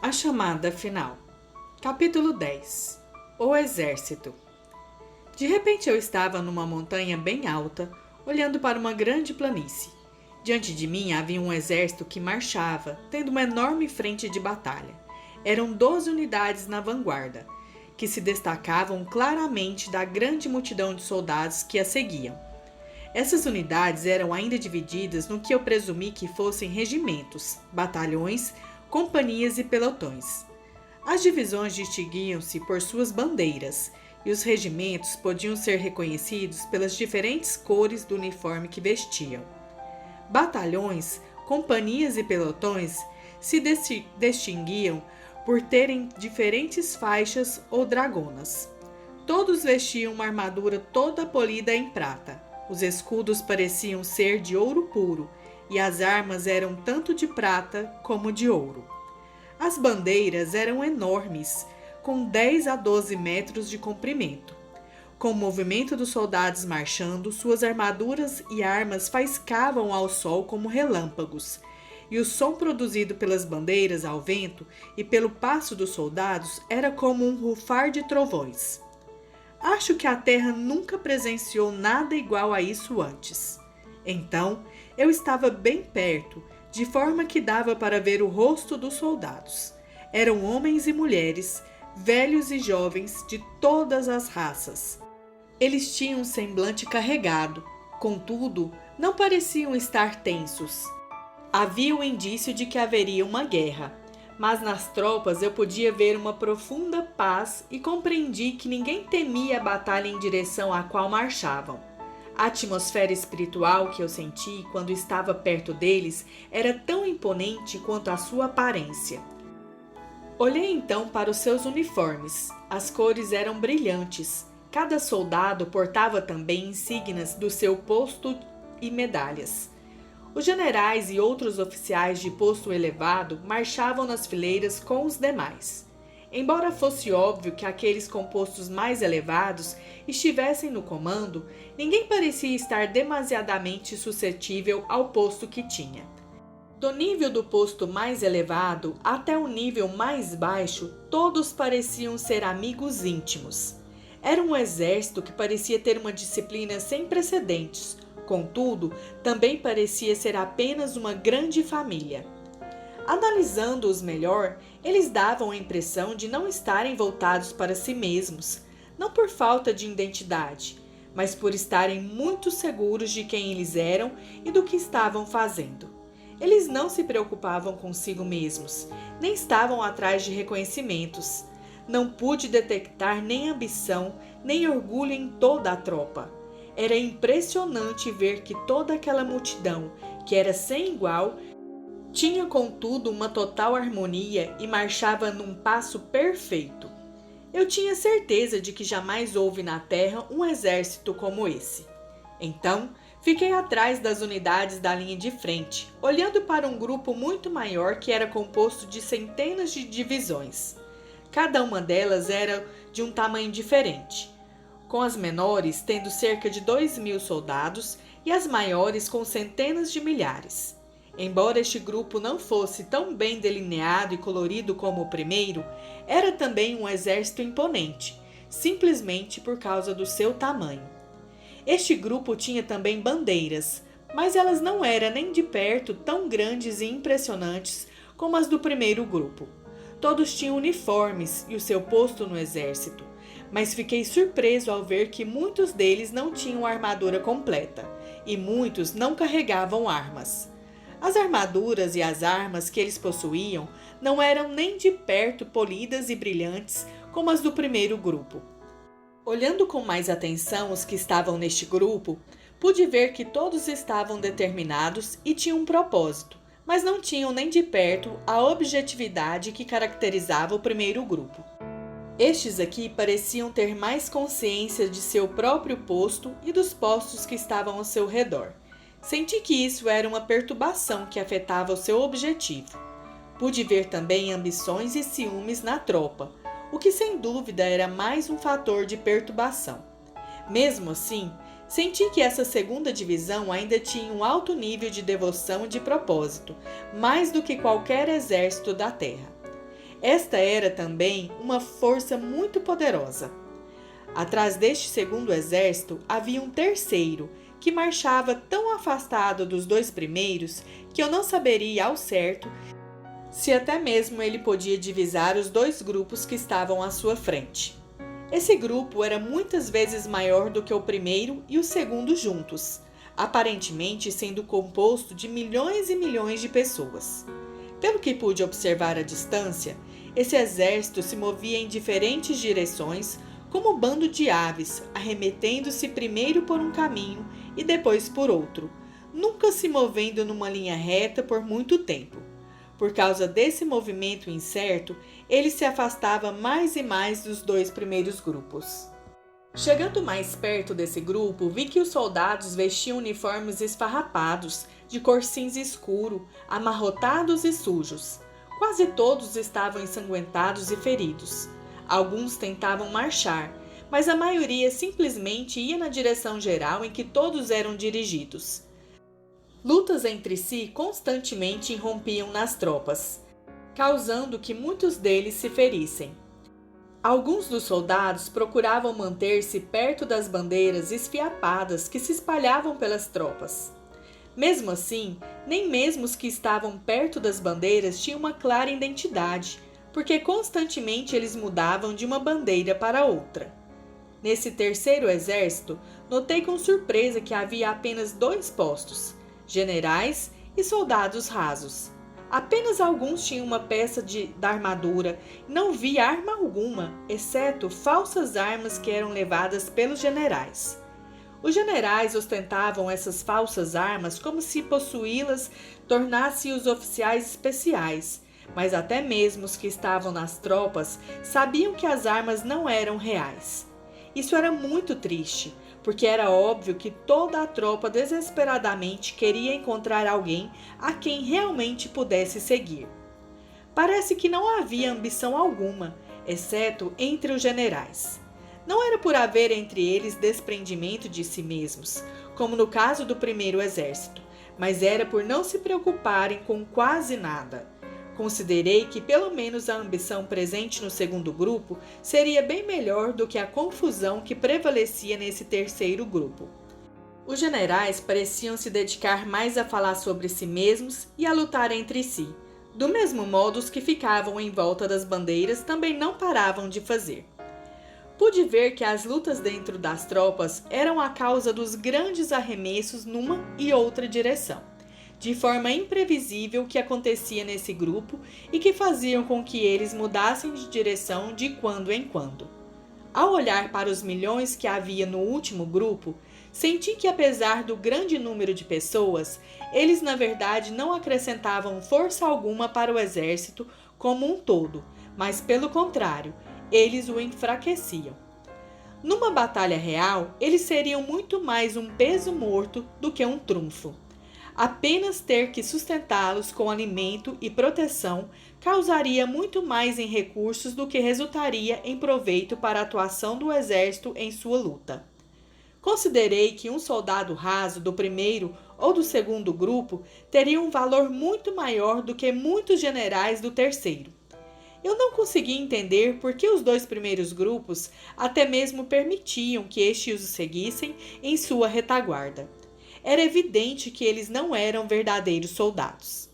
A chamada final. Capítulo 10. O exército. De repente eu estava numa montanha bem alta, olhando para uma grande planície. Diante de mim havia um exército que marchava, tendo uma enorme frente de batalha. Eram 12 unidades na vanguarda, que se destacavam claramente da grande multidão de soldados que a seguiam. Essas unidades eram ainda divididas no que eu presumi que fossem regimentos, batalhões, companhias e pelotões. As divisões distinguiam-se por suas bandeiras, e os regimentos podiam ser reconhecidos pelas diferentes cores do uniforme que vestiam. Batalhões, companhias e pelotões se distinguiam por terem diferentes faixas ou dragonas. Todos vestiam uma armadura toda polida em prata. Os escudos pareciam ser de ouro puro, e as armas eram tanto de prata como de ouro. As bandeiras eram enormes, com 10 a 12 metros de comprimento. Com o movimento dos soldados marchando, suas armaduras e armas faiscavam ao sol como relâmpagos, e o som produzido pelas bandeiras ao vento e pelo passo dos soldados era como um rufar de trovões. Acho que a Terra nunca presenciou nada igual a isso antes. Então, eu estava bem perto, de forma que dava para ver o rosto dos soldados. Eram homens e mulheres, velhos e jovens, de todas as raças. Eles tinham um semblante carregado, contudo, não pareciam estar tensos. Havia o indício de que haveria uma guerra, mas nas tropas eu podia ver uma profunda paz e compreendi que ninguém temia a batalha em direção à qual marchavam. A atmosfera espiritual que eu senti quando estava perto deles era tão imponente quanto a sua aparência. Olhei então para os seus uniformes. As cores eram brilhantes. Cada soldado portava também insígnias do seu posto e medalhas. Os generais e outros oficiais de posto elevado marchavam nas fileiras com os demais. Embora fosse óbvio que aqueles com postos mais elevados estivessem no comando, ninguém parecia estar demasiadamente suscetível ao posto que tinha. Do nível do posto mais elevado até o nível mais baixo, todos pareciam ser amigos íntimos. Era um exército que parecia ter uma disciplina sem precedentes. Contudo, também parecia ser apenas uma grande família. Analisando-os melhor, eles davam a impressão de não estarem voltados para si mesmos, não por falta de identidade, mas por estarem muito seguros de quem eles eram e do que estavam fazendo. Eles não se preocupavam consigo mesmos, nem estavam atrás de reconhecimentos. Não pude detectar nem ambição, nem orgulho em toda a tropa. Era impressionante ver que toda aquela multidão, que era sem igual, tinha contudo uma total harmonia e marchava num passo perfeito. Eu tinha certeza de que jamais houve na Terra um exército como esse. Então, fiquei atrás das unidades da linha de frente, olhando para um grupo muito maior que era composto de centenas de divisões. Cada uma delas era de um tamanho diferente, com as menores tendo cerca de 2.000 soldados e as maiores com centenas de milhares. Embora este grupo não fosse tão bem delineado e colorido como o primeiro, era também um exército imponente, simplesmente por causa do seu tamanho. Este grupo tinha também bandeiras, mas elas não eram nem de perto tão grandes e impressionantes como as do primeiro grupo. Todos tinham uniformes e o seu posto no exército, mas fiquei surpreso ao ver que muitos deles não tinham armadura completa e muitos não carregavam armas. As armaduras e as armas que eles possuíam não eram nem de perto polidas e brilhantes como as do primeiro grupo. Olhando com mais atenção os que estavam neste grupo, pude ver que todos estavam determinados e tinham um propósito, mas não tinham nem de perto a objetividade que caracterizava o primeiro grupo. Estes aqui pareciam ter mais consciência de seu próprio posto e dos postos que estavam ao seu redor. Senti que isso era uma perturbação que afetava o seu objetivo. Pude ver também ambições e ciúmes na tropa, o que sem dúvida era mais um fator de perturbação. Mesmo assim, senti que essa segunda divisão ainda tinha um alto nível de devoção e de propósito, mais do que qualquer exército da terra. Esta era também uma força muito poderosa. Atrás deste segundo exército havia um terceiro, que marchava tão afastado dos dois primeiros que eu não saberia ao certo se até mesmo ele podia divisar os dois grupos que estavam à sua frente. Esse grupo era muitas vezes maior do que o primeiro e o segundo juntos, aparentemente sendo composto de milhões e milhões de pessoas. Pelo que pude observar à distância, esse exército se movia em diferentes direções, como um bando de aves, arremetendo-se primeiro por um caminho e depois por outro, nunca se movendo numa linha reta por muito tempo. Por causa desse movimento incerto, ele se afastava mais e mais dos dois primeiros grupos. Chegando mais perto desse grupo, vi que os soldados vestiam uniformes esfarrapados, de cor cinza escuro, amarrotados e sujos. Quase todos estavam ensanguentados e feridos. Alguns tentavam marchar, mas a maioria simplesmente ia na direção geral em que todos eram dirigidos. Lutas entre si constantemente irrompiam nas tropas, causando que muitos deles se ferissem. Alguns dos soldados procuravam manter-se perto das bandeiras esfiapadas que se espalhavam pelas tropas. Mesmo assim, nem mesmo os que estavam perto das bandeiras tinham uma clara identidade, porque constantemente eles mudavam de uma bandeira para outra. Nesse terceiro exército, notei com surpresa que havia apenas 2 postos, generais e soldados rasos. Apenas alguns tinham uma peça da armadura, e não vi arma alguma, exceto falsas armas que eram levadas pelos generais. Os generais ostentavam essas falsas armas como se possuí-las tornasse os oficiais especiais, mas até mesmo os que estavam nas tropas sabiam que as armas não eram reais. Isso era muito triste, porque era óbvio que toda a tropa desesperadamente queria encontrar alguém a quem realmente pudesse seguir. Parece que não havia ambição alguma, exceto entre os generais. Não era por haver entre eles desprendimento de si mesmos, como no caso do primeiro exército, mas era por não se preocuparem com quase nada. Considerei que pelo menos a ambição presente no segundo grupo seria bem melhor do que a confusão que prevalecia nesse terceiro grupo. Os generais pareciam se dedicar mais a falar sobre si mesmos e a lutar entre si. Do mesmo modo, os que ficavam em volta das bandeiras também não paravam de fazer. Pude ver que as lutas dentro das tropas eram a causa dos grandes arremessos numa e outra direção, de forma imprevisível que acontecia nesse grupo e que faziam com que eles mudassem de direção de quando em quando. Ao olhar para os milhões que havia no último grupo, senti que apesar do grande número de pessoas, eles na verdade não acrescentavam força alguma para o exército como um todo, mas pelo contrário, eles o enfraqueciam. Numa batalha real, eles seriam muito mais um peso morto do que um trunfo. Apenas ter que sustentá-los com alimento e proteção causaria muito mais em recursos do que resultaria em proveito para a atuação do exército em sua luta. Considerei que um soldado raso do primeiro ou do segundo grupo teria um valor muito maior do que muitos generais do terceiro. Eu não conseguia entender por que os 2 primeiros grupos até mesmo permitiam que estes os seguissem em sua retaguarda. Era evidente que eles não eram verdadeiros soldados.